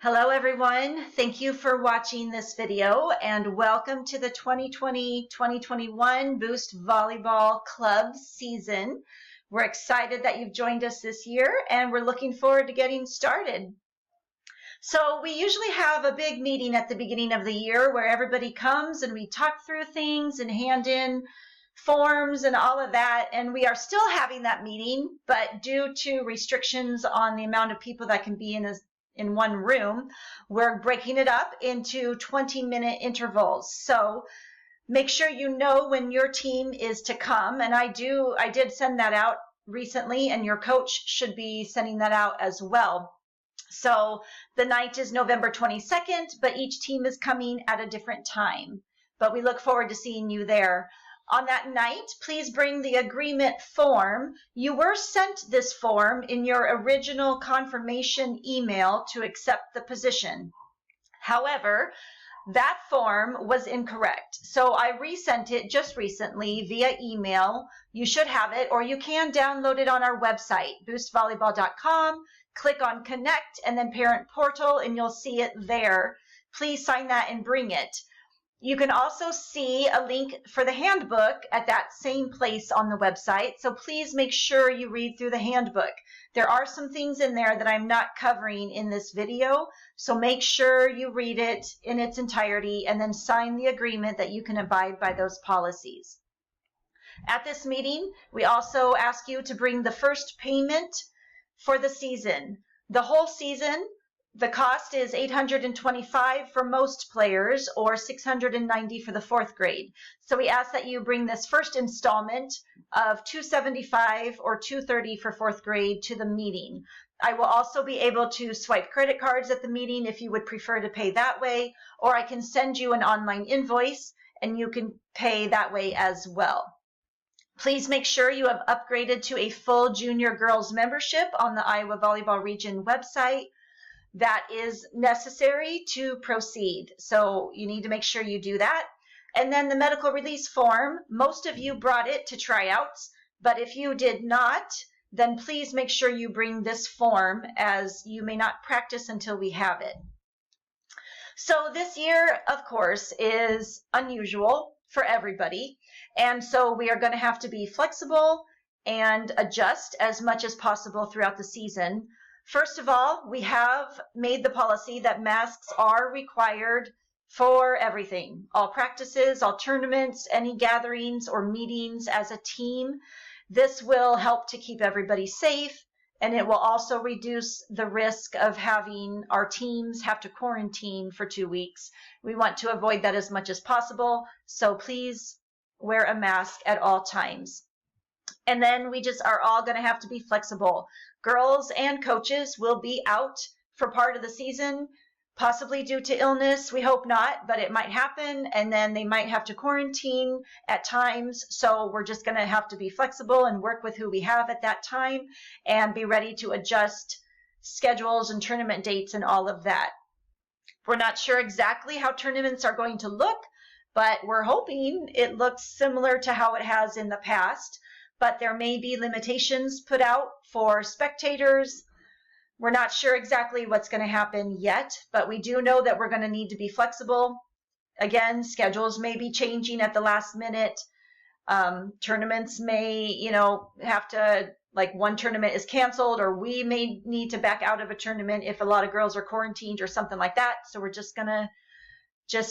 Hello everyone, thank you for watching this video and welcome to the 2020-2021 Boost Volleyball Club season. We're excited that you've joined us this year and we're looking forward to getting started. So we usually have a big meeting at the beginning of the year where everybody comes and we talk through things and hand in forms and all of that, and we are still having that meeting, but due to restrictions on the amount of people that can be in one room, we're breaking it up into 20-minute intervals. So make sure you know when your team is to come, and I did send that out recently, and your coach should be sending that out as well. So the night is November 22nd, but each team is coming at a different time. But we look forward to seeing you there. On that night, please bring the agreement form. You were sent this form in your original confirmation email to accept the position. However, that form was incorrect. So I resent it just recently via email. You should have it, or you can download it on our website, boostvolleyball.com. Click on Connect and then Parent Portal, and you'll see it there. Please sign that and bring it. You can also see a link for the handbook at that same place on the website, so please make sure you read through the handbook. There are some things in there that I'm not covering in this video, so make sure you read it in its entirety and then sign the agreement that you can abide by those policies. At this meeting, we also ask you to bring the first payment for the season. The whole season, the cost is $825 for most players or $690 for the fourth grade. So we ask that you bring this first installment of $275 or $230 for fourth grade to the meeting. I will also be able to swipe credit cards at the meeting if you would prefer to pay that way, or I can send you an online invoice and you can pay that way as well. Please make sure you have upgraded to a full junior girls membership on the Iowa Volleyball Region website. That is necessary to proceed. So you need to make sure you do that. And then the medical release form, most of you brought it to tryouts, but if you did not, then please make sure you bring this form, as you may not practice until we have it. So this year, of course, is unusual for everybody. And so we are going to have to be flexible and adjust as much as possible throughout the season. First of all, we have made the policy that masks are required for everything, all practices, all tournaments, any gatherings or meetings as a team. This will help to keep everybody safe, and it will also reduce the risk of having our teams have to quarantine for 2 weeks. We want to avoid that as much as possible, so please wear a mask at all times. And then we just are all going to have to be flexible. Girls and coaches will be out for part of the season, possibly due to illness. We hope not, but it might happen, and then they might have to quarantine at times. So we're just going to have to be flexible and work with who we have at that time and be ready to adjust schedules and tournament dates and all of that. We're not sure exactly how tournaments are going to look, but we're hoping it looks similar to how it has in the past. But there may be limitations put out for spectators. We're not sure exactly what's going to happen yet, but we do know that we're going to need to be flexible. Again, schedules may be changing at the last minute. Tournaments may, have to, like one tournament is canceled, or we may need to back out of a tournament if a lot of girls are quarantined or something like that. So we're just going to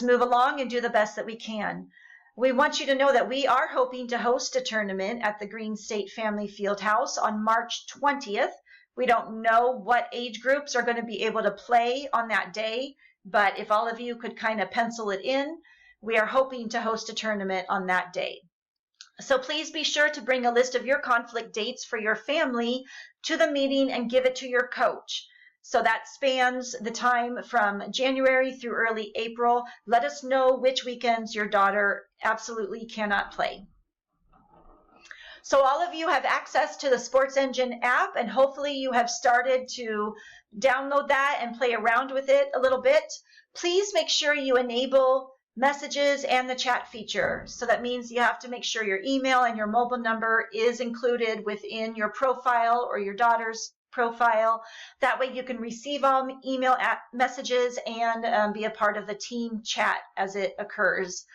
move along and do the best that we can. We want you to know that we are hoping to host a tournament at the Green State Family Fieldhouse on March 20th. We don't know what age groups are going to be able to play on that day, but if all of you could kind of pencil it in, we are hoping to host a tournament on that day. So please be sure to bring a list of your conflict dates for your family to the meeting and give it to your coach. So that spans the time from January through early April. Let us know which weekends your daughter absolutely cannot play. So all of you have access to the Sports Engine app, and hopefully you have started to download that and play around with it a little bit. Please make sure you enable messages and the chat feature. So that means you have to make sure your email and your mobile number is included within your profile or your daughter's profile. That way you can receive all email messages and be a part of the team chat as it occurs.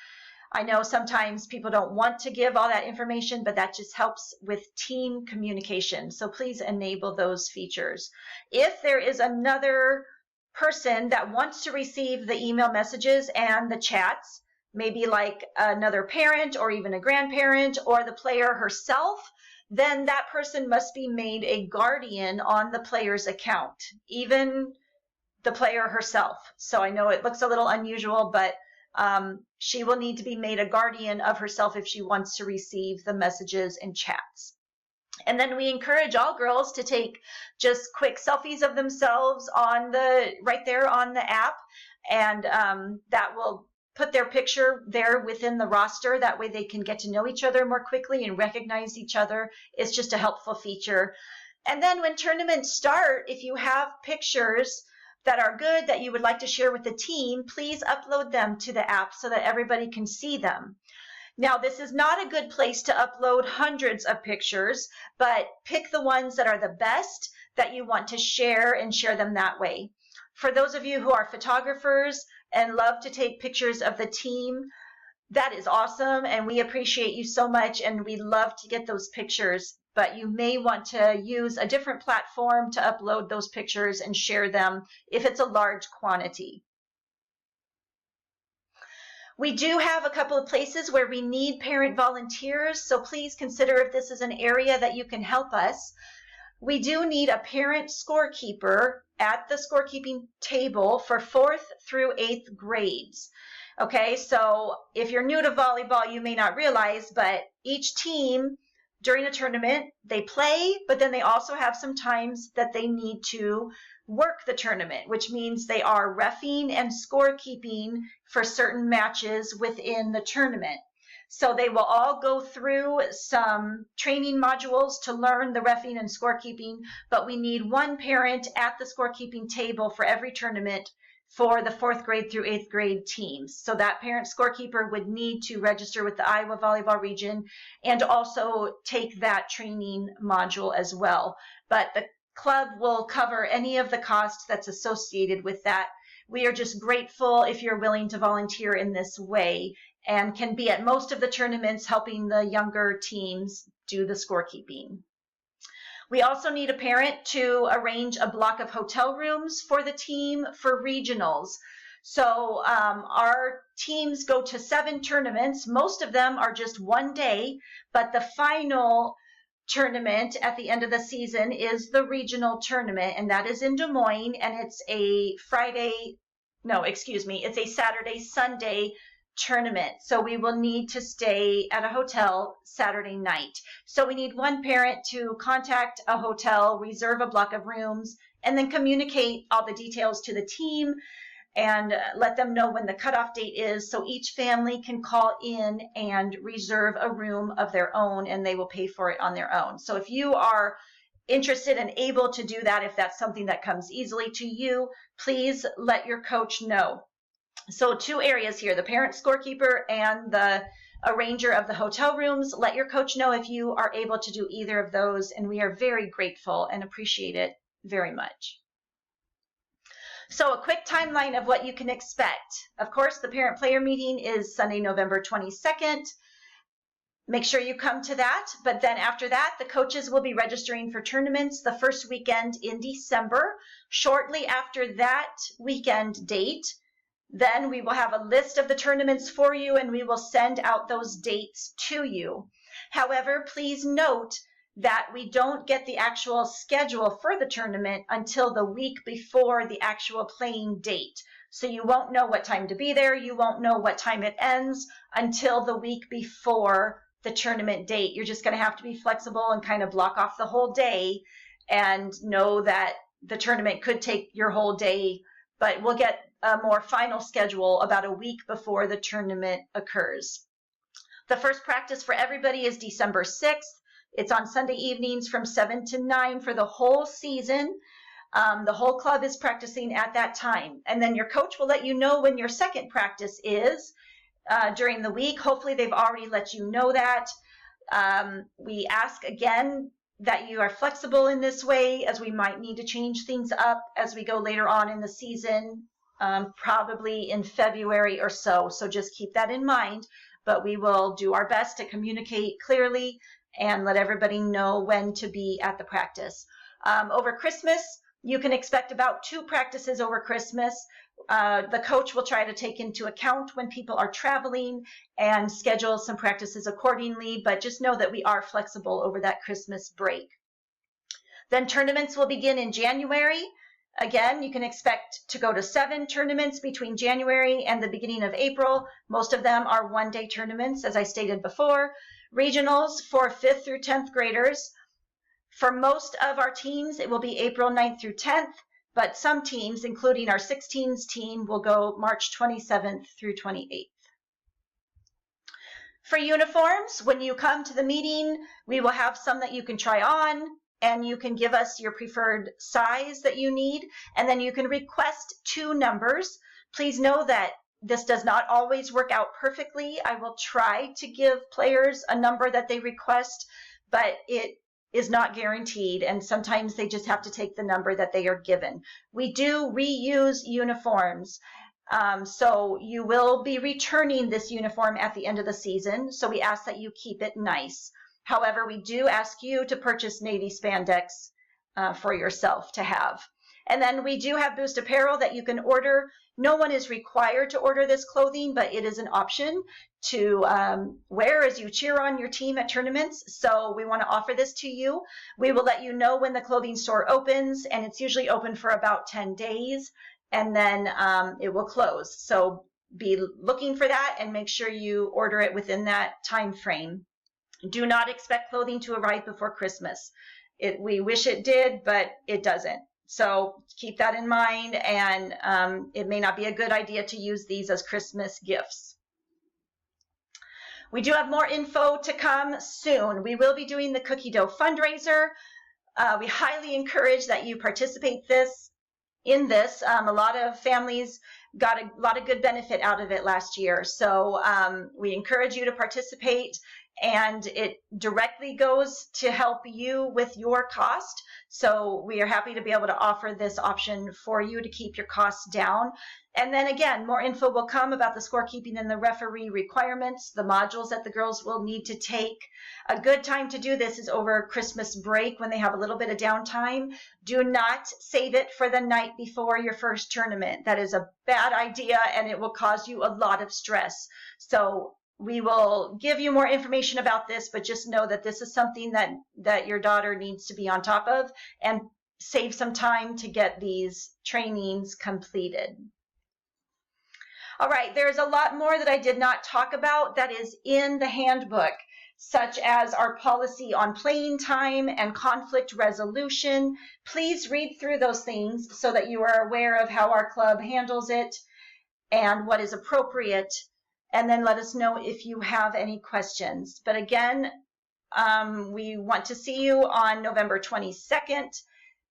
I know sometimes people don't want to give all that information, but that just helps with team communication. So please enable those features. If there is another person that wants to receive the email messages and the chats, maybe like another parent or even a grandparent or the player herself, then that person must be made a guardian on the player's account, even the player herself. So I know it looks a little unusual, but she will need to be made a guardian of herself if she wants to receive the messages and chats. And then we encourage all girls to take just quick selfies of themselves right there on the app, and that will put their picture there within the roster. That way they can get to know each other more quickly and recognize each other. It's just a helpful feature. And then when tournaments start, if you have pictures that are good that you would like to share with the team, please upload them to the app so that everybody can see them. Now, this is not a good place to upload hundreds of pictures, but pick the ones that are the best that you want to share and share them that way. For those of you who are photographers and love to take pictures of the team, that is awesome, and we appreciate you so much, and we love to get those pictures, but you may want to use a different platform to upload those pictures and share them if it's a large quantity. We do have a couple of places where we need parent volunteers, so please consider if this is an area that you can help us. We do need a parent scorekeeper at the scorekeeping table for 4th through 8th grades. Okay, so if you're new to volleyball, you may not realize, but each team during a tournament, they play, but then they also have some times that they need to work the tournament, which means they are reffing and scorekeeping for certain matches within the tournament. So they will all go through some training modules to learn the reffing and scorekeeping, but we need one parent at the scorekeeping table for every tournament for the 4th grade through 8th grade teams. So that parent scorekeeper would need to register with the Iowa Volleyball Region and also take that training module as well. But the club will cover any of the costs that's associated with that. We are just grateful if you're willing to volunteer in this way and can be at most of the tournaments helping the younger teams do the scorekeeping. We also need a parent to arrange a block of hotel rooms for the team for regionals. So our teams go to 7 tournaments. Most of them are just one day, but the final tournament at the end of the season is the regional tournament, and that is in Des Moines, and it's a it's a Saturday, Sunday tournament. So we will need to stay at a hotel Saturday night. So we need one parent to contact a hotel, reserve a block of rooms, and then communicate all the details to the team and let them know when the cutoff date is, so each family can call in and reserve a room of their own, and they will pay for it on their own. So if you are interested and able to do that, if that's something that comes easily to you, please let your coach know. So 2 areas here, the parent scorekeeper and the arranger of the hotel rooms. Let your coach know if you are able to do either of those, and we are very grateful and appreciate it very much. So a quick timeline of what you can expect. Of course, the parent-player meeting is Sunday, November 22nd. Make sure you come to that. But then after that, the coaches will be registering for tournaments the first weekend in December. Shortly after that weekend date, then we will have a list of the tournaments for you, and we will send out those dates to you. However, please note that we don't get the actual schedule for the tournament until the week before the actual playing date. So you won't know what time to be there. You won't know what time it ends until the week before the tournament date. You're just going to have to be flexible and kind of block off the whole day and know that the tournament could take your whole day, but we'll get a more final schedule about a week before the tournament occurs. The first practice for everybody is December 6th. It's on Sunday evenings from 7 to 9 for the whole season. The whole club is practicing at that time. And then your coach will let you know when your second practice is during the week. Hopefully they've already let you know that. We ask again that you are flexible in this way, as we might need to change things up as we go later on in the season, probably in February or so. So just keep that in mind, but we will do our best to communicate clearly and let everybody know when to be at the practice. Over Christmas, you can expect about 2 practices over Christmas. The coach will try to take into account when people are traveling and schedule some practices accordingly, but just know that we are flexible over that Christmas break. Then tournaments will begin in January. Again, you can expect to go to 7 tournaments between January and the beginning of April. Most of them are one-day tournaments, as I stated before. Regionals for 5th through 10th graders. For most of our teams, it will be April 9th through 10th, but some teams, including our 16s team, will go March 27th through 28th. For uniforms, when you come to the meeting, we will have some that you can try on, and you can give us your preferred size that you need, and then you can request 2 numbers. Please know that this does not always work out perfectly. I will try to give players a number that they request, but it is not guaranteed, and sometimes they just have to take the number that they are given. We do reuse uniforms, so you will be returning this uniform at the end of the season, so we ask that you keep it nice. However, we do ask you to purchase navy spandex for yourself to have. And then we do have Boost apparel that you can order. No one is required to order this clothing, but it is an option to wear as you cheer on your team at tournaments. So we want to offer this to you. We will let you know when the clothing store opens, and it's usually open for about 10 days, and then it will close. So be looking for that and make sure you order it within that time frame. Do not expect clothing to arrive before Christmas. We wish it did, but it doesn't. So keep that in mind, and it may not be a good idea to use these as Christmas gifts. We do have more info to come soon. We will be doing the cookie dough fundraiser. We highly encourage that you participate in this. A lot of families got a lot of good benefit out of it last year. So we encourage you to participate, and it directly goes to help you with your cost. So we are happy to be able to offer this option for you to keep your costs down. And then again, more info will come about the scorekeeping and the referee requirements, the modules that the girls will need to take. A good time to do this is over Christmas break, when they have a little bit of downtime. Do not save it for the night before your first tournament. That is a bad idea, and it will cause you a lot of stress. So we will give you more information about this, but just know that this is something that your daughter needs to be on top of, and save some time to get these trainings completed. All right, there's a lot more that I did not talk about that is in the handbook, such as our policy on playing time and conflict resolution. Please read through those things so that you are aware of how our club handles it and what is appropriate, and then let us know if you have any questions. But again, we want to see you on November 22nd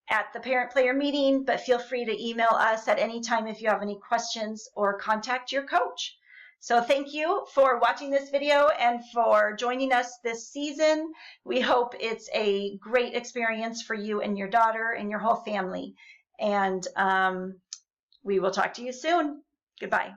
at the parent-player meeting, but feel free to email us at any time if you have any questions, or contact your coach. So thank you for watching this video and for joining us this season. We hope it's a great experience for you and your daughter and your whole family. And we will talk to you soon. Goodbye.